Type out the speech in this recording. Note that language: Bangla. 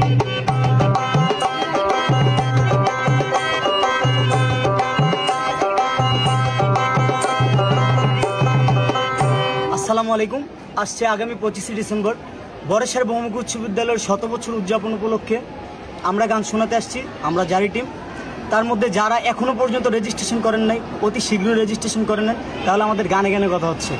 আসসালামু আলাইকুম। আসছে আগামী 25শে ডিসেম্বর বরেশ্বর বহুমুখী উচ্চ বিদ্যালয়ের 100 বছর উদযাপন উপলক্ষে আমরা গান শোনাতে আসছি। আমরা জারি টিম, তার মধ্যে যারা এখনো পর্যন্ত রেজিস্ট্রেশন করেন নাই অতি শীঘ্রই রেজিস্ট্রেশন করে নেন, তাহলে আমাদের গানে গানে কথা হচ্ছে।